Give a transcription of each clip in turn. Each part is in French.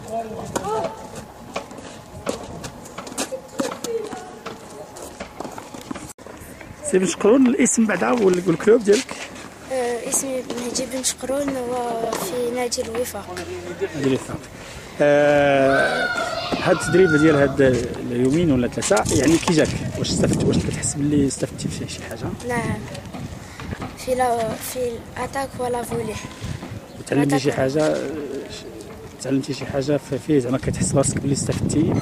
سي بن شقرون الاسم بعدا والكلوب ديالك؟ اسمي نجيب بن شقرون وفي نادي الوفاق. نادي الوفاق. هاد التدريب ديال هاد اليومين ولا ثلاثه يعني كي جاك؟ واش استفدت؟ واش كتحس باللي استفدتي في شي حاجه؟ نعم، في الاتاك ولا فولي. تعلمتي شي حاجه؟ تعلمتي شي حاجه فيه زعما كتحس راسك باللي استفدتي؟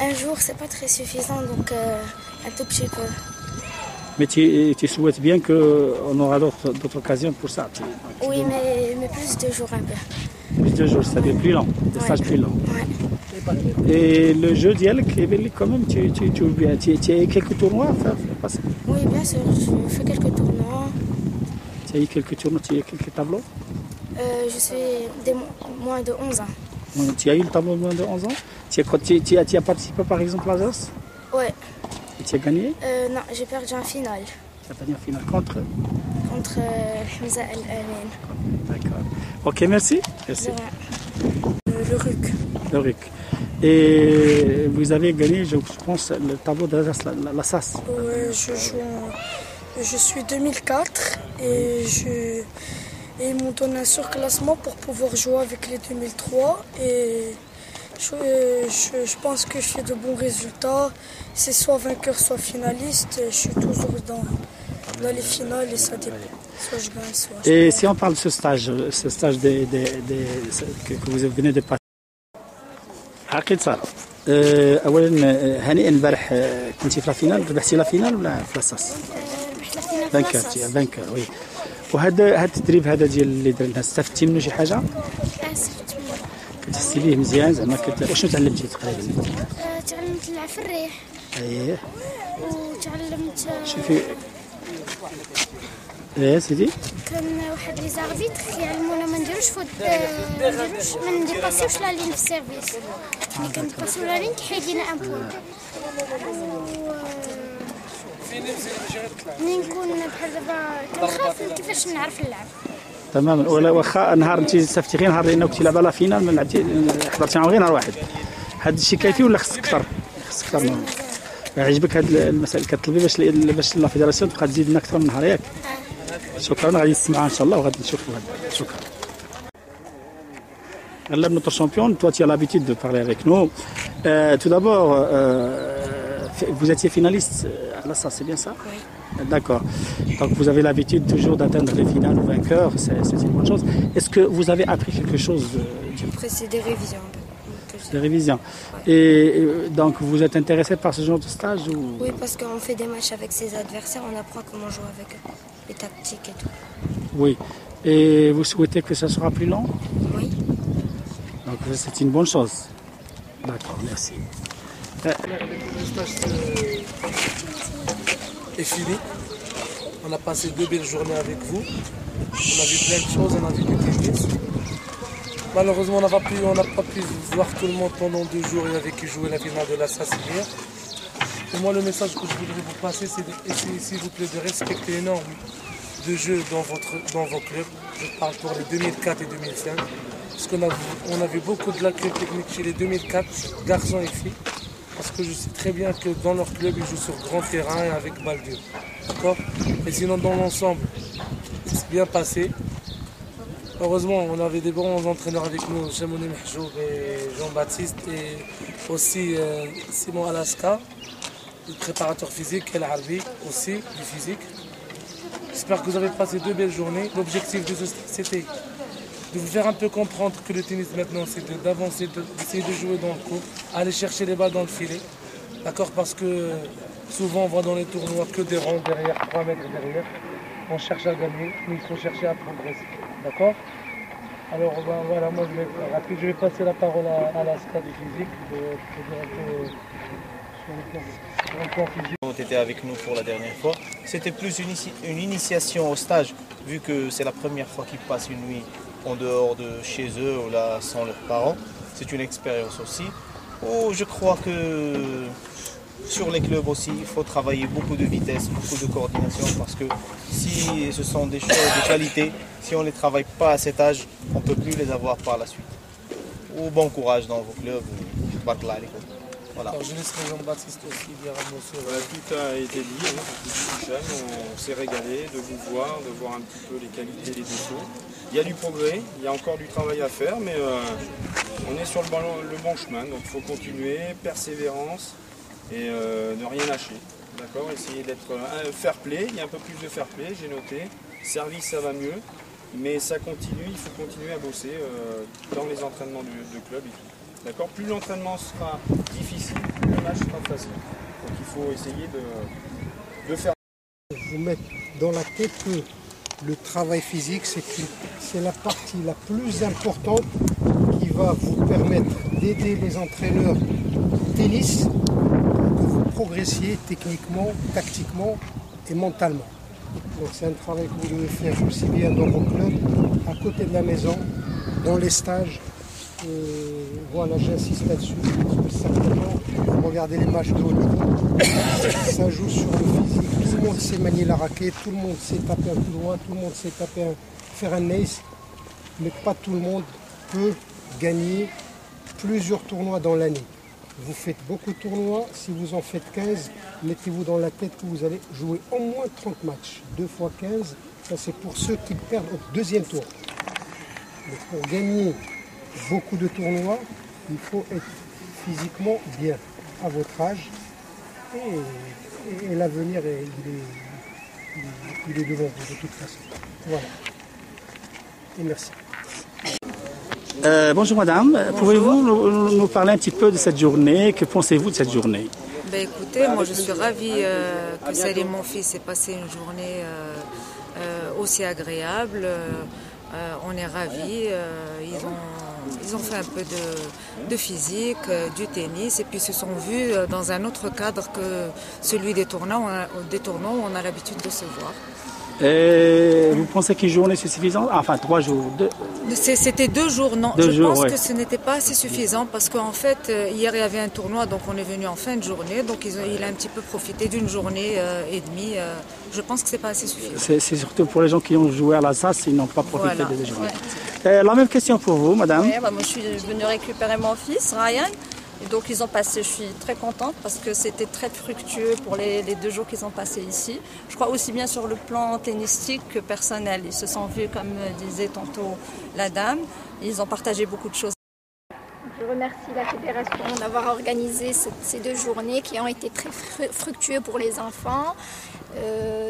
Un jour, c'est pas très suffisant, donc un tout petit peu. Mais tu souhaites bien qu'on aura d'autres occasions pour ça? Oui, mais plus de jours un peu. Plus de jours, c'est-à-dire plus long, des stages plus longs. Ouais. Et le jeu d'Yelk, quand même, tu as eu quelques tournois à faire? Oui, bien sûr, je fais quelques tournois. Tu as eu quelques tournois, tu as eu quelques tableaux? Je suis des moins de 11 ans. Tu as eu le tableau de moins de 11 ans? Tu as participé par exemple à l'As? Ouais. Et tu as gagné? Non, j'ai perdu en finale. Tu as perdu en finale contre? Contre Hamza El Amin. D'accord. Ok, merci. Merci. Le RUC. Le RUC. Et vous avez gagné, je pense, le tableau de l'Assas. Ouais, je suis 2004 et ils m'ont donné un surclassement pour pouvoir jouer avec les 2003 et je pense que je fais de bons résultats. C'est soit vainqueur, soit finaliste. Je suis toujours dans les finales et ça dépend. Soit je gagne, soit je Et gagne. si on parle de ce stage que vous venez de passer, عقيد صار اولا هنيئا البارح كنتي في الفينال، ربحتي لا فينال ولا في لاصاص؟ ربحت الفينال في لاصاص. فانكر وي. وهذا التدريب هذا ديال اللي درنا استفدتي منه شي حاجه؟ استفدت منه. كتحسي به مزيان زعما وشنو تعلمتي تقريبا؟ تعلمت نلعب في الريح. اييه. وتعلمت شوفي ايه سيدي كان واحد لي زاربيتر كيعلمونا ما نديروش فوت، ما نديباسيوش لا لين في السيرفيس. ملي كنديباسيو لا لين كيحيد لينا ان بوان. ملي نكون بحال دابا كنخاف كيفاش نعرف نلعب. تماما. ولا واخا نهار انت استفتي غير نهار لانك كنتي لعبه لا فينال ما لعبتي حضرتي معاهم غير نهار واحد، هذا الشيء كافي ولا خصك اكثر؟ خصك اكثر. عجبك هذه المسائل كتطلبي باش لا فيدراسيون تبقى تزيد لنا اكثر من نهار ياك؟ شكرا، غادي نسمعها ان شاء الله وغادي نشوفوا هذا. شكرا. Alors, notre champion, toi tu as l'habitude de parler avec nous. Tout d'abord, vous étiez finaliste à l'Assa, c'est bien ça? Oui. D'accord. Donc vous avez l'habitude toujours d'atteindre les finales vainqueurs, c'est une bonne chose. Est-ce que vous avez appris quelque chose Après, c'est des révisions. des révisions? Et donc vous êtes intéressé par ce genre de stage ou... Oui, parce qu'on fait des matchs avec ses adversaires, on apprend comment jouer avec eux, les tactiques et tout. Oui. Et vous souhaitez que ça sera plus long? Oui. Donc c'est une bonne chose. D'accord, merci. Le stage est fini. On a passé 2 belles journées avec vous. On a vu plein de choses, on a vu du tennis. Malheureusement, on n'a pas pu voir tout le monde pendant 2 jours et avec qui jouer la finale de la hier. Et moi, le message que je voudrais vous passer, c'est d'essayer, s'il vous plaît, de respecter les normes de jeu dans vos clubs. Je parle pour les 2004 et 2005. Parce qu'on a vu beaucoup de lacunes techniques chez les 2004, garçons et filles. Parce que je sais très bien que dans leur club, ils jouent sur grand terrain et avec balle dure. D'accord? Et sinon, dans l'ensemble, c'est bien passé. Heureusement, on avait des bons entraîneurs avec nous, Chamouni Mahjoub et Jean-Baptiste, et aussi Simon Alaska, le préparateur physique, El Arbi aussi, du physique. J'espère que vous avez passé 2 belles journées. L'objectif de ce stage, c'était de vous faire un peu comprendre que le tennis maintenant, c'est d'avancer, d'essayer de jouer dans le court, aller chercher les balles dans le filet. D'accord? Parce que souvent, on voit dans les tournois que des ronds derrière, 3 mètres derrière. On cherche à gagner, mais il faut chercher à progresser. D'accord? Alors voilà, moi je vais passer la parole à Alaska du physique, pour dire un peu sur le plan physique. Tu étais avec nous pour la dernière fois. C'était plus une initiation au stage, vu que c'est la première fois qu'ils passent une nuit en dehors de chez eux ou là sans leurs parents. C'est une expérience aussi. Oh, je crois que Sur les clubs aussi, il faut travailler beaucoup de vitesse, beaucoup de coordination parce que si ce sont des choses de qualité, si on ne les travaille pas à cet âge, on ne peut plus les avoir par la suite. Bon courage dans vos clubs. Voilà. Alors, je laisserai Jean-Baptiste aussi dire un mot sur... Tout a été dit, hein, depuis jeune, on s'est régalé de vous voir, de voir un petit peu les qualités, les défauts. Il y a du progrès, il y a encore du travail à faire, mais on est sur le bon chemin, donc il faut continuer, persévérance et ne rien lâcher. D'accord, essayer d'être fair play, il y a un peu plus de fair play, j'ai noté. Service, ça va mieux, mais ça continue, il faut continuer à bosser dans les entraînements de club et tout. D'accord, plus l'entraînement sera difficile, plus le match sera facile. Donc il faut essayer de faire. Vous mettre dans la tête que le travail physique, c'est la partie la plus importante qui va vous permettre d'aider les entraîneurs tennis que vous progressiez techniquement, tactiquement et mentalement. Donc c'est un travail que vous devez faire aussi bien dans vos clubs, à côté de la maison, dans les stages. Voilà, j'insiste là-dessus, parce que certainement, regardez les matchs de haut niveau, ça joue sur le physique. Tout le monde sait manier la raquette, tout le monde sait taper un coup droit, tout le monde sait faire un ace, mais pas tout le monde peut gagner plusieurs tournois dans l'année. Vous faites beaucoup de tournois, si vous en faites 15, mettez-vous dans la tête que vous allez jouer au moins 30 matchs. 2 fois 15, ça c'est pour ceux qui perdent au deuxième tour. Mais pour gagner beaucoup de tournois, il faut être physiquement bien à votre âge et l'avenir il est devant vous de toute façon. Voilà. Et merci. Bonjour madame, pouvez-vous nous parler un petit peu de cette journée? Que pensez-vous de cette journée? Écoutez, moi je suis ravie que Salim, mon fils, ait passé une journée aussi agréable. On est ravis, ils ont fait un peu de physique, du tennis, et puis se sont vus dans un autre cadre que celui des tournois où on a l'habitude de se voir. Et vous pensez qu'une journée c'est suffisant? Enfin 3 jours. C'était 2 jours, non. Je pense que ce n'était pas assez suffisant parce qu'en fait, hier il y avait un tournoi, donc on est venu en fin de journée, donc il a un petit peu profité d'une journée et demie. Je pense que ce n'est pas assez suffisant. C'est surtout pour les gens qui ont joué à l'Alsace, ils n'ont pas profité des journées. Ouais. La même question pour vous, madame. Ouais, moi je suis venue récupérer mon fils, Ryan. Et donc ils ont passé, je suis très contente parce que c'était très fructueux pour les 2 jours qu'ils ont passés ici. Je crois aussi bien sur le plan tennistique que personnel. Ils se sont vus, comme disait tantôt la dame, ils ont partagé beaucoup de choses. Je remercie la fédération d'avoir organisé ces 2 journées qui ont été très fructueuses pour les enfants.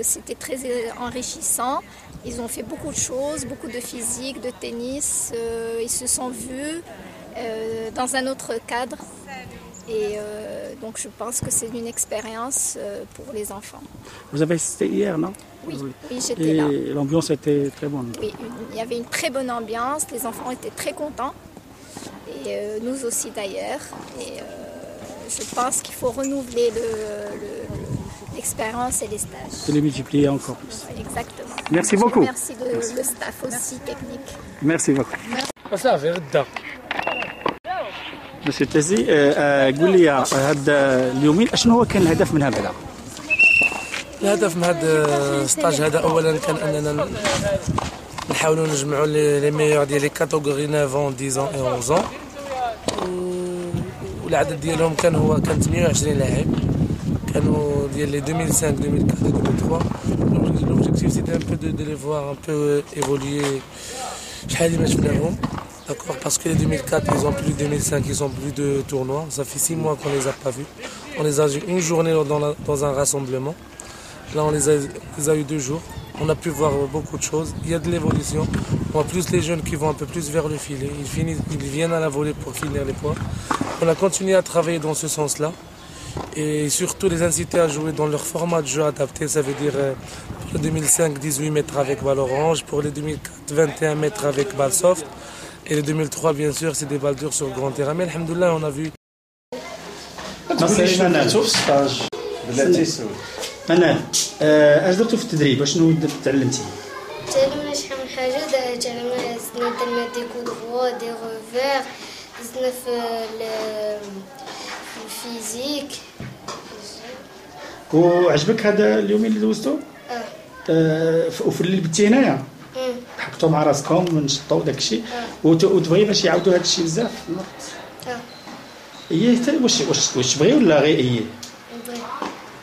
C'était très enrichissant. Ils ont fait beaucoup de choses, beaucoup de physique, de tennis. Ils se sont vus dans un autre cadre. Et donc je pense que c'est une expérience pour les enfants. Vous avez assisté hier, non? Oui, j'étais là. Et l'ambiance était très bonne. Oui, il y avait une très bonne ambiance, les enfants étaient très contents. Et nous aussi d'ailleurs. Et je pense qu'il faut renouveler l'expérience et les stages. Et les multiplier encore plus. Exactement. Merci beaucoup. Merci le staff aussi technique. Merci beaucoup. مسيو تازي قول لي هاد اليومين اشنو هو كان الهدف من هذا؟ الهدف من هذا الستاج هذا اولا كان اننا نحاولوا نجمعوا لي ميور ديال لي كاتيجوري 9 10 و 11 والعدد ديالهم كان 28 لاعب كانوا ديال لي 2005 2004 2003 l'objectif c'était un peu de les voir un peu évoluer شحال اللي ما شفناهم. D'accord, parce que les 2004, ils ont plus, 2005, ils ont plus de tournois. Ça fait 6 mois qu'on les a pas vus. On les a vus une journée dans un rassemblement. Là, on les a eu 2 jours. On a pu voir beaucoup de choses. Il y a de l'évolution. En plus, les jeunes qui vont un peu plus vers le filet, ils viennent à la volée pour finir les points. On a continué à travailler dans ce sens-là. Et surtout les inciter à jouer dans leur format de jeu adapté. Ça veut dire pour le 2005, 18 mètres avec balle orange. Pour les 2004, 21 mètres avec balle soft. Et les 2003, bien sûr, c'est des balles dures sur grand terrain. Mais alhamdoulilah, on a vu. منال اش درتوا في التدريب؟ شنو تعلمتي؟ تعلمنا شحال من حاجه، تعلمنا زدنا درنا دي كود فوا دي روفير، زدنا في الفيزيك وعجبك هذا اليومين اللي دوزتو؟ وفي الليل بتي هنايا ضحكتوا مع راسكم ونشطوا داك الشيء وتبغي باش يعاودوا هذا الشيء بزاف في المرات. ايه واش تبغي ولا غير ايه؟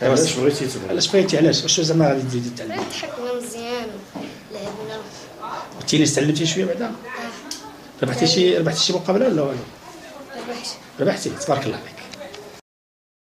علاش بغيتي تبغي؟ علاش بغيتي علاش واش زعما غادي تزيدي تعلمي؟ ضحكنا مزيان لعبنا. التنس تعلمتي شويه بعدا؟ ربحتي شي مقابله ولا والو؟ ربحت. ربحتي تبارك الله عليك.